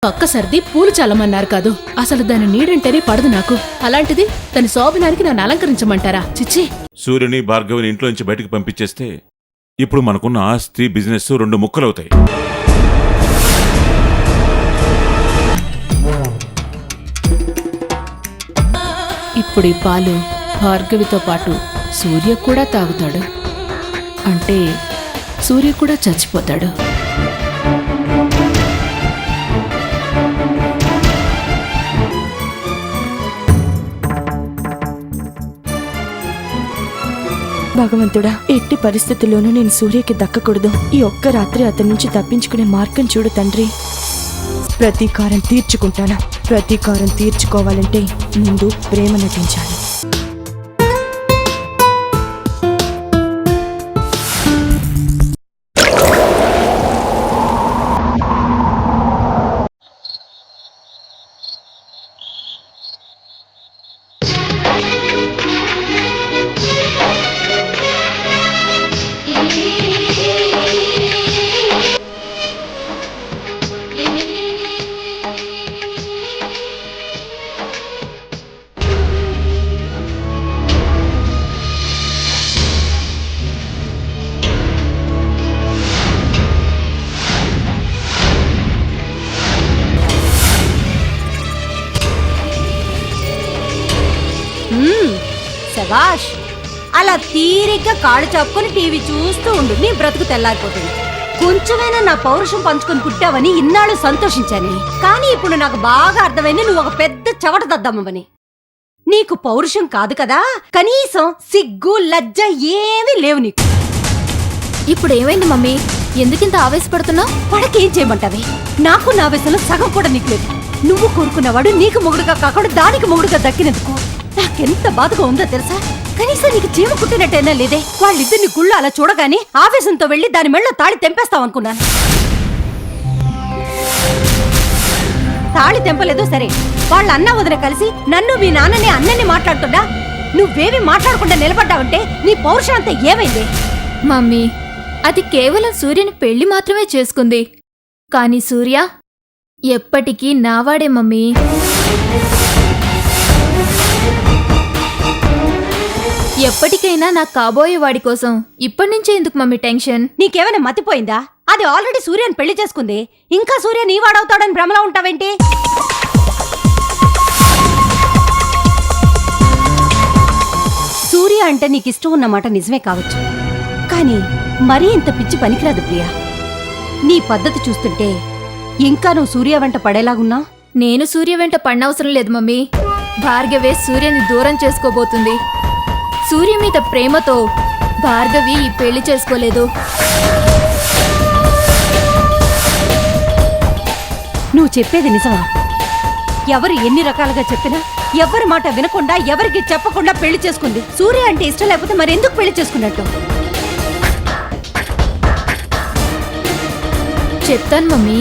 పక్క సర్ది పూలు చల్లమన్నారు కాదు. అసలు దాని నీడంటేనే పడదు నాకు. అలాంటిది దాని శోభనానికి నన్ను అలంకరించమంటారా? చిచ్చి. సూర్యుని భార్గవిని ఇంట్లో నుంచి బయటకు పంపించేస్తే ఇప్పుడు మనకున్న ఆస్తి బిజినెస్ 2 ముక్కలవుతాయి. ఇప్పుడు ఈ పాలు భార్గవితో పాటు సూర్య కూడా తాగుతాడు. అంటే సూర్య కూడా చచ్చిపోతాడు. భగవంతుడా, ఎట్టి పరిస్థితుల్లోనూ నేను సూర్యకి దక్కకూడదు. ఈ ఒక్క రాత్రి అతని నుంచి తప్పించుకునే మార్గం చూడు తండ్రి. ప్రతీకారం తీర్చుకుంటాను. ప్రతీకారం తీర్చుకోవాలంటే ముందు ప్రేమ నటించాలి. శభాష్, అలా తీరిగ్గా కాళ్ళు చాపుకొని టీవీ చూస్తూ ఉండు, నీ బ్రతుకు తెల్లారిపోతుంది. కొంచెమైనా నా పౌరుషం పంచుకొని పుట్టావని ఇన్నాళ్ళు సంతోషించాను. కానీ ఇప్పుడు నాకు బాగా అర్థమైంది నువ్వు ఒక పెద్ద చవట దద్దమ్మని. నీకు పౌరుషం కాదు కదా, కనీసం సిగ్గు లజ్జ ఏమీ లేవు నీకు. ఇప్పుడు ఏమైంది మమ్మీ? ఎందుకింత ఆవేశపడుతున్నావు? పడకేం చేయమంటావే? నాకు నా ఆవేశంలో సగం కూడా నీకు లేదు. నువ్వు కోరుకున్నవాడు నీకు మొగుడుగా కాకుండా దానికి మొగుడుగా దక్కినందుకు నాకెంత బాధగా ఉందో తెలుసా? కనీసం నీకు చీమ కుట్టినట్టయినా లేదే. వాళ్ళిద్దరిని గుళ్ళు అలా చూడగానే ఆవేశంతో వెళ్లి దాని మెళ్ళో తాళి తెంపేస్తావనుకున్నాను. తాళి తెంపలేదో సరే, వాళ్ళ అన్న వదిన కలిసి నన్ను మీ నాన్నని అన్నని మాట్లాడుతున్నా నువ్వేమి మాట్లాడకుండా నిలబడ్డావంటే నీ పౌరుషం అంతా ఏమైంది? మమ్మీ, అది కేవలం సూర్యుని పెళ్లి మాత్రమే చేసుకుంది. కానీ సూర్య ఎప్పటికీ నావాడే మమ్మీ. ఎప్పటికైనా నా కాబోయే వాడి కోసం ఇప్పటినుంచే ఎందుకు మమ్మీ టెన్షన్? నీకేమైనా మతిపోయిందా? అది ఆల్రెడీ సూర్యని పెళ్లి చేసుకుంది. ఇంకా సూర్య నీ వాడవుతాడని భ్రమలో ఉంటావేంటి? సూర్య అంటే నీకు ఇష్టం ఉన్నమాట నిజమే కావచ్చు, కానీ మరీ ఇంత పిచ్చి పనికిరాదు ప్రియా. నీ పద్ధతి చూస్తుంటే ఇంకా నువ్వు సూర్య వెంట పడేలాగున్నా. నేను సూర్య వెంట పడనవసరం లేదు మమ్మీ. భార్గవే సూర్యని దూరం చేసుకోబోతుంది. సూర్య మీద ప్రేమతో భార్గవి ఈ పెళ్లి చేసుకోలేదు. నువ్వు చెప్పేది నిజమా? ఎవరు ఎన్ని రకాలుగా చెప్పినా ఎవరి మాట వినకుండా ఎవరికి చెప్పకుండా పెళ్లి చేసుకుంది. సూర్య అంటే ఇష్టం లేకపోతే మరి ఎందుకు పెళ్లి చేసుకున్నట్టు? చెప్తాను మమ్మీ.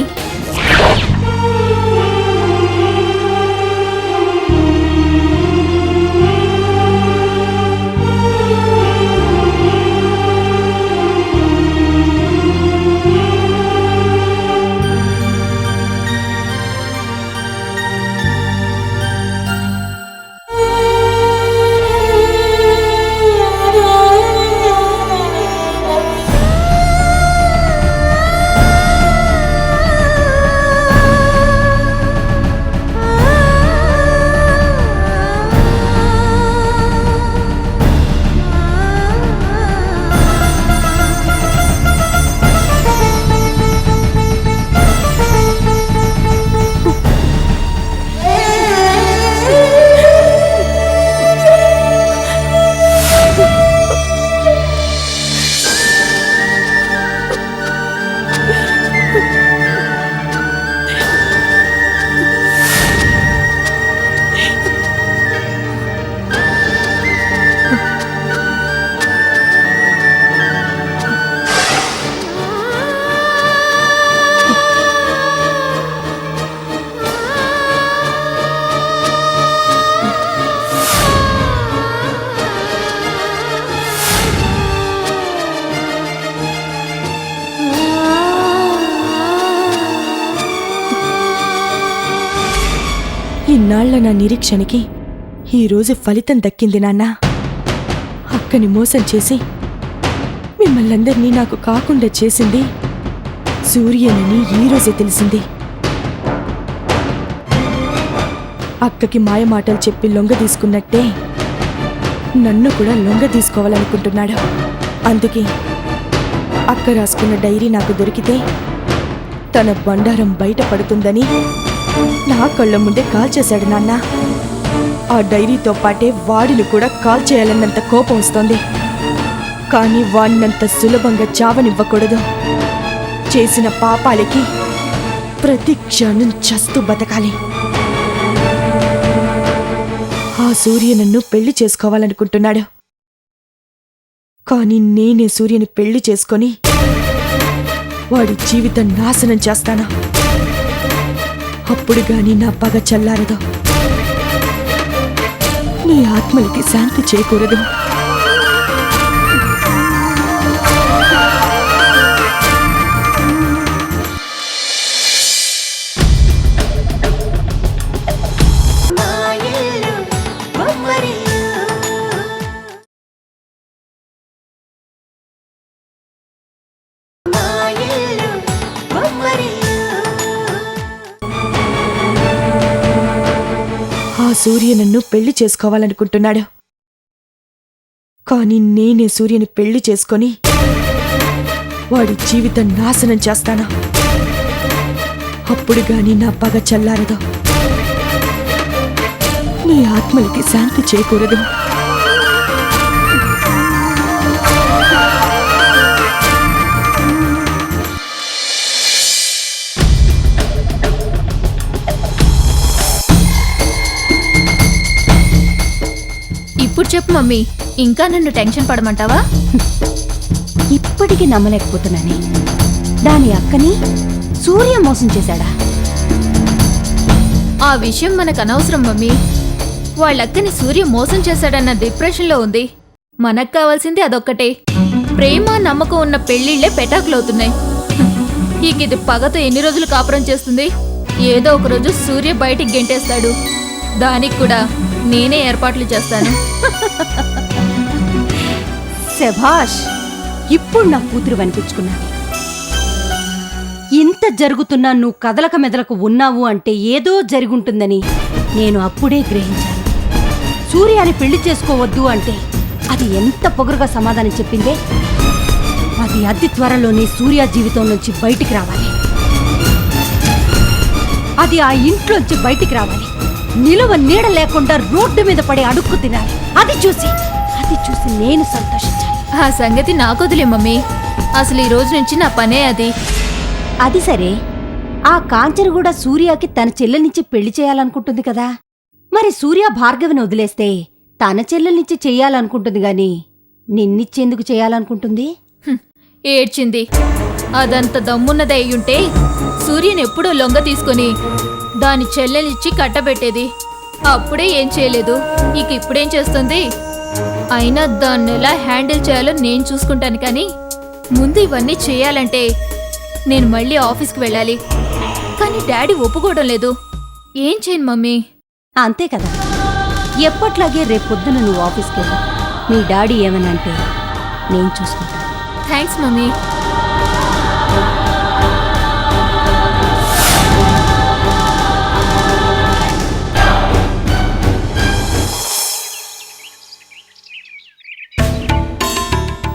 ఇన్నాళ్ల నా నిరీక్షణకి ఈరోజు ఫలితం దక్కింది నాన్న. అక్కని మోసం చేసి మిమ్మల్నందరినీ నాకు కాకుండా చేసింది సూర్యనని ఈరోజే తెలిసింది. అక్కకి మాయమాటలు చెప్పి లొంగ తీసుకున్నట్టే నన్ను కూడా లొంగ తీసుకోవాలనుకుంటున్నాడు. అందుకే అక్క రాసుకున్న డైరీ నాకు దొరికితే తన బండారం బయటపడుతుందని నా కళ్ళ ముందే కాల్చేశాడు నాన్న. ఆ డైరీతో పాటే వాడిని కూడా కాల్చేయాలన్నంత కోపం వస్తోంది. కానీ వాడినంత సులభంగా చావనివ్వకూడదు. చేసిన పాపాలకి ప్రతి క్షణం చస్తూ బతకాలి. ఆ సూర్య నన్ను పెళ్లి చేసుకోవాలనుకుంటున్నాడు. కానీ నేనే సూర్యని పెళ్లి చేసుకొని వాడి జీవితం నాశనం చేస్తాను. అప్పుడు గాని నా పగ చల్లారదు. నీ ఆత్మలకి శాంతి చేకూరదు. ఆ సూర్య నన్ను పెళ్లి చేసుకోవాలనుకుంటున్నాడు. కానీ నేనే సూర్యని పెళ్లి చేసుకొని వాడి జీవితం నాశనం చేస్తాను. అప్పుడు గాని నా పగ చల్లారదు. నీ ఆత్మలకి శాంతి చేకూరదు. ఇప్పుడు చెప్పు మమ్మీ, ఇంకా నన్ను టెన్షన్ పడమంటావా? ఇప్పటికీ నమ్మలేకపోతున్నానే. దాని అక్కని సూర్య మోసం చేశాడా? ఆ విషయం మనకు అనవసరం మమ్మీ. వాళ్ళక్కని సూర్య మోసం చేశాడన్న డిప్రెషన్లో ఉంది. మనకు కావాల్సింది అదొక్కటే. ప్రేమ నమ్మకం ఉన్న పెళ్లిళ్లే పెటాకులవుతున్నాయి. ఇది పగతో ఎన్ని రోజులు కాపురం చేస్తుంది? ఏదో ఒక రోజు సూర్య బయటికి గెంటేస్తాడు. దానికి కూడా నేనే ఏర్పాట్లు చేస్తాను. శభాష్, ఇప్పుడు నా కూతురు అనిపించుకున్నాను. ఇంత జరుగుతున్నా నువ్వు కదలక మెదలకు ఉన్నావు అంటే ఏదో జరుగుంటుందని నేను అప్పుడే గ్రహించాను. సూర్యాని పెళ్లి చేసుకోవద్దు అంటే అది ఎంత పొగరుగా సమాధానం చెప్పిందే. అది అతి త్వరలోనే సూర్య జీవితం నుంచి బయటికి రావాలి. అది ఆ ఇంట్లోంచి బయటికి రావాలి. నిలువ నీడ లేకుండా రోడ్డు మీద పడి అడుక్కు తినాలి. అది చూసి నేను సంతోషించాలి. ఆ సంగతి నాకొదిలే మమ్మీ. అసలు ఈ రోజు నుంచి నా పనే అది. అది సరే, ఆ కాంచన కూడా సూర్యకి తన చెల్లెల్నిచ్చి పెళ్లి చేయాలనుకుంటుంది కదా. మరి సూర్య భార్గవిని వదిలేస్తే తన చెల్లెల్నిచ్చి చెయ్యాలనుకుంటుంది గాని నిన్నిచ్చేందుకు చేయాలనుకుంటుంది? ఏడ్చింది. అదంత దమ్మున్నది అయ్యుంటే సూర్యని ఎప్పుడో లొంగ తీసుకొని దాని చెల్లెలిచ్చి కట్టబెట్టేది. అప్పుడే ఏం చేయలేదు, ఇక ఇప్పుడేం చేస్తుంది? అయినా దాన్ని ఎలా హ్యాండిల్ చేయాలో నేను చూసుకుంటాను. కానీ ముందు ఇవన్నీ చేయాలంటే నేను మళ్ళీ ఆఫీస్కి వెళ్ళాలి. కానీ డాడీ ఒప్పుకోవడం లేదు. ఏం చేయను మమ్మీ? అంతే కదా, ఎప్పట్లాగే రేపొద్దున నువ్వు ఆఫీస్కి వెళ్ళు. మీ డాడీ ఏమనంటే నేను చూసుకుంటాను. Thanks mummy.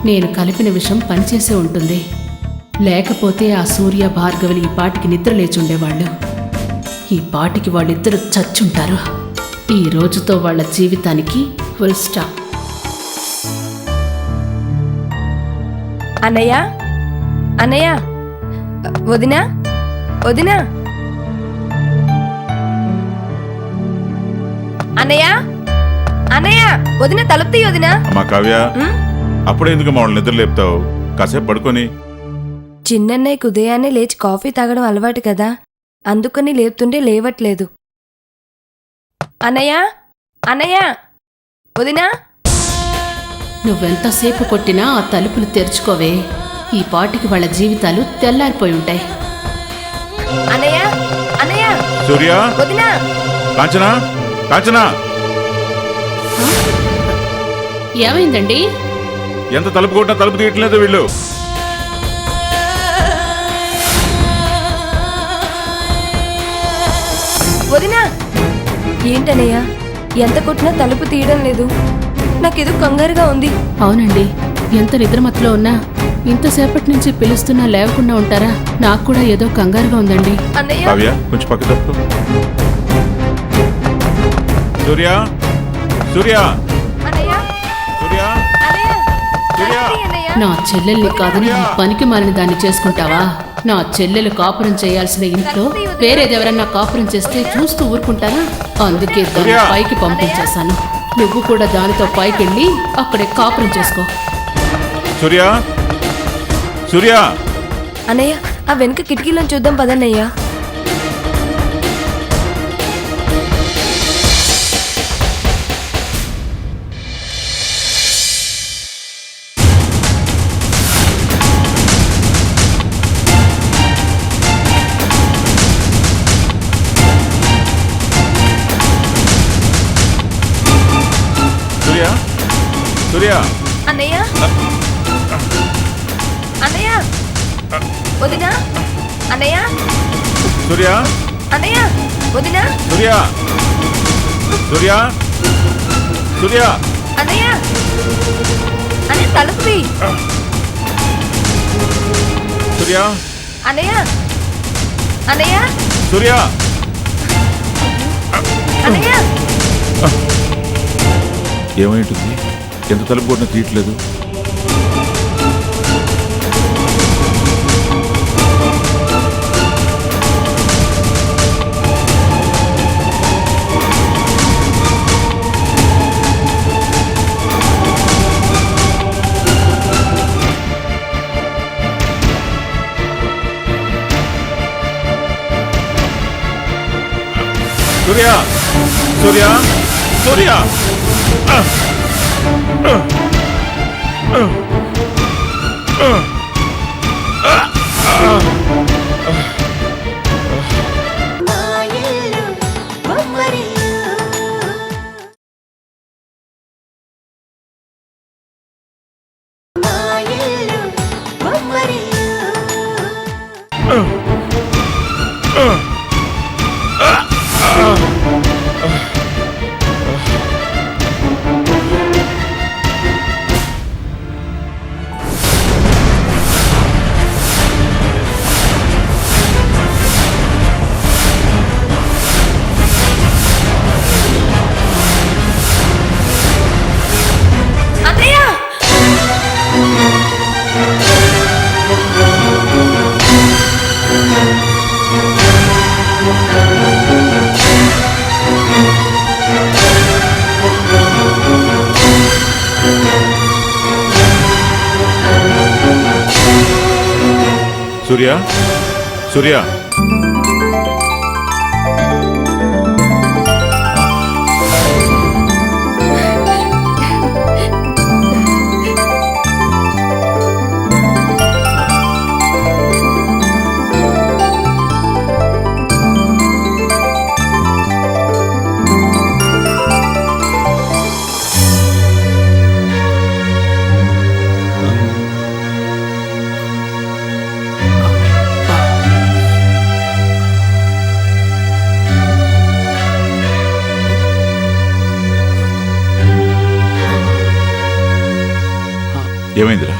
నేను కలిపిన విషం పనిచేసే ఉంటుంది. లేకపోతే ఆ సూర్య భార్గవిని ఈ పాటికి నిద్ర లేచుండేవాళ్ళు. ఈ పాటికి వాళ్ళిద్దరూ చచ్చుంటారు. ఈ రోజుతో వాళ్ళ జీవితానికి ఫుల్ స్టాప్. అన్నయ్య, అన్నయ్య, వదినా, వదినా, అన్నయ్య, అన్నయ్య, వదిన తలుపు తీయి వదినా. అమ్మా కావ్య, అప్పుడే ఎందుకు మామూలు నిద్ర లేపుతావు? కాసేపు పడుకొని. చిన్నన్నయ్యకు ఉదయాన్నే లేచి కాఫీ తాగడం అలవాటు కదా, అందుకని లేపుతుంటే లేవట్లేదు. అన్నయ్య, అన్నయ్య, వదినా. నువ్వెంతసేపు కొట్టినా ఆ తలుపులు తెరుచుకోవే. ఈ పాటికి వాళ్ళ జీవితాలు తెల్లారిపోయి ఉంటాయి. అన్నయ్య, అన్నయ్య, సూర్య, వదినా. కాంచనా, కాంచనా, ఏమైందండి? ఎంత తలుపు కొట్టినా తలుపు తీయట్లేదు వీళ్ళు. వదినా ఏంటనయ్యా ఎంత కొట్టినా తలుపు తీయడం లేదు. నాకేదో కంగారుగా ఉంది. అవునండి, ఎంత నిద్రమత్తులో ఉన్నా ఇంతసేపటి నుంచి పిలుస్తున్నా లేవకుండా ఉంటారా? నాకు కూడా ఏదో కంగారుగా ఉందండి. అన్నయ్య కావ్య కొంచెం పక్క తప్పు. సూర్య, సూర్య, అన్నయ్య సూర్య, అన్నయ్య సూర్య. అన్నయ్య నా చెల్లెల్ని కాదని ఈ పనికి మాలిన దాన్ని చేసుకుంటావా? నా చెల్లెలు కాపురం చేయాల్సిన ఇంట్లో వేరేదెవరన్నా కాపురం చేస్తే చూస్తూ ఊరుకుంటారా? అందుకే దాన్ని పైకి పంపించేశాను. నువ్వు కూడా దానితో పైకెళ్ళి అక్కడే కాపురం చేసుకో. సూర్య, సూర్య. అన్నయ్య ఆ వెనుక కిటికీలను చూద్దాం పదన్నయ్యా. సూర్య, సూర్య. అన్నయ్య అన్నయ్య వదినా అన్నయ్య సూర్య, అన్నయ్య వదినా సూర్య, సూర్య, సూర్య. అన్నయ్య అన్నయ్య తలుపుది సూర్య, అన్నయ్య అన్నయ్య సూర్య. అన్నయ్య ఏమైంటుంది? ఎంత తలుపు కొట్టినా తీయట్లేదు. సూర్య, సూర్య, సూర్య. అన్నయ్య సూర్య, సూర్య. ఏమైందిరా?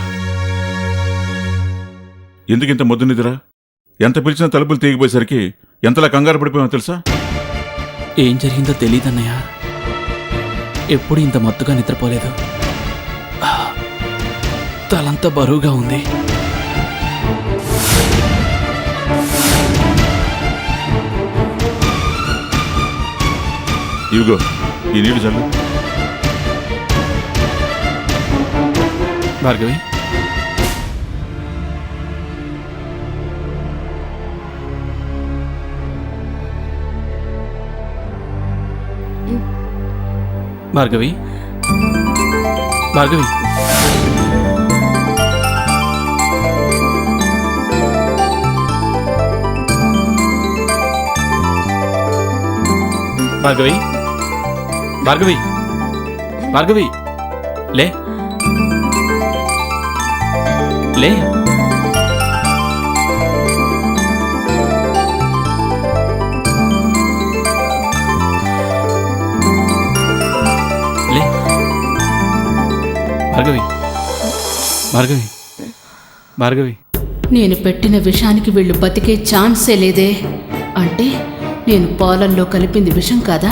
ఎందుకింత మొద్దు నిద్రా? ఎంత పిలిచినా తలుపులు తీగిపోయేసరికి ఎంతలా కంగారు పడిపోయామో తెలుసా? ఏం జరిగిందో తెలియదన్నయ్య. ఎప్పుడు ఇంత మత్తుగా నిద్రపోలేదు. తలంతా బరువుగా ఉంది. ఇవిగో ఈ నీళ్లు చల్లు. భార్గవి, భార్గవి, భార్గవి. భార్గవి భార్గవి భార్గవి లే లే లే భార్గవి భార్గవి భార్గవి నేను పెట్టిన విషానికి వీళ్ళు బతికే ఛాన్సే లేదే. అంటే నేను పాలల్లో కలిపింది విషం కాదా?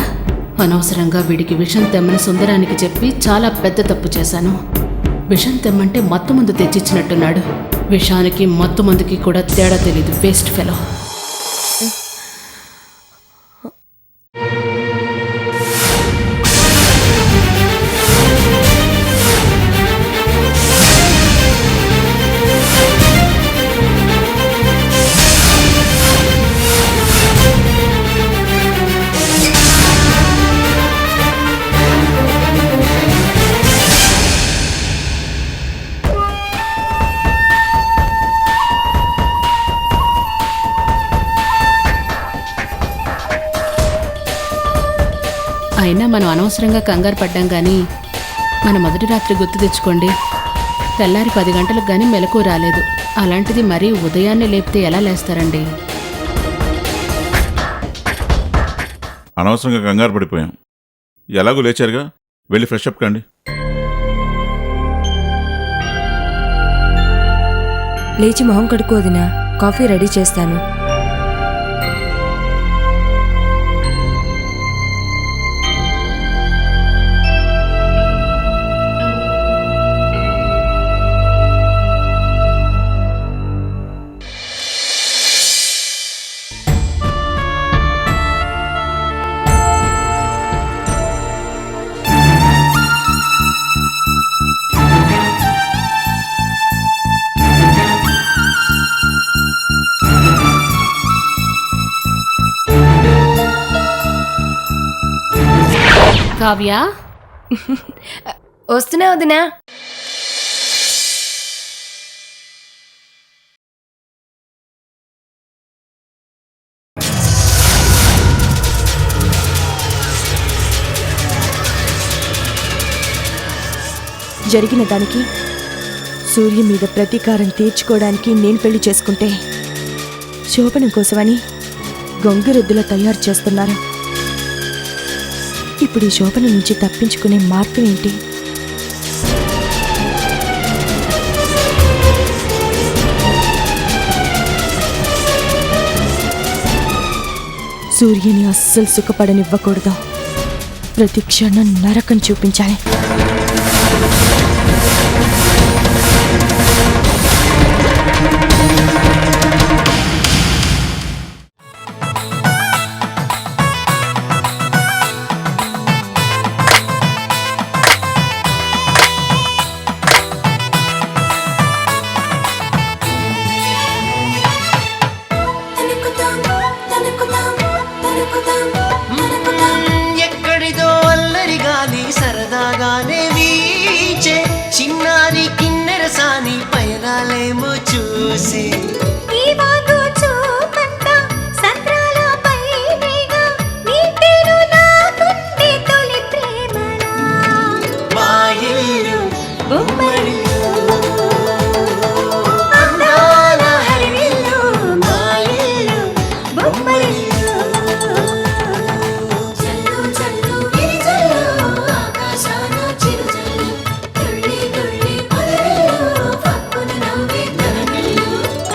అనవసరంగా వీడికి విషం తెమ్మని సుందరానికి చెప్పి చాలా పెద్ద తప్పు చేశాను. విషం తెమ్మంటే మత్తు మందు తెచ్చిచ్చినట్టున్నాడు. విషానికి మత్తు మందుకి కూడా తేడా తెలీదు. Waste fellow. అయినా మనం అనవసరంగా కంగారు పడ్డాం కానీ మన మొదటి రాత్రి గుర్తు తెచ్చుకోండి. తెల్లారి 10 గంటలకు కానీ మెలకు రాలేదు. అలాంటిది మరీ ఉదయాన్నే లేపితే ఎలా లేస్తారండి? అనవసరంగా కంగారు పడిపోయాం. ఎలాగో లేచారుగా, వెళ్ళి ఫ్రెష్ అప్ కండి. లేచి మొహం కడుక్కోదినా, కాఫీ రెడీ చేస్తాను. కావ్య, వస్తున్నా వదినా. జరిగిన దానికి సూర్య మీద ప్రతీకారం తీర్చుకోవడానికి నేను పెళ్లి చేసుకుంటే శోభనం కోసమని గొంగిరెద్దులా తయారు చేస్తున్నారు. ఇప్పుడు ఈ శోభనం నుంచి తప్పించుకునే మార్గం ఏంటి? సూర్యని అస్సలు సుఖపడనివ్వకూడదు. ప్రతి క్షణం నరకం చూపించాలి. ఎక్కడిదో అల్లరి గాలి సరదాగానే వీచే చిన్నారి కిన్నెర సాని పయనాలేమో చూసి మా ఇల్లు బొమ్మరిల్లు, అందాల హరివిల్లు, మా ఇల్లు బొమ్మరిల్లు.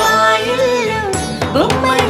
మా ఇల్లు బొమ్మరిల్లు.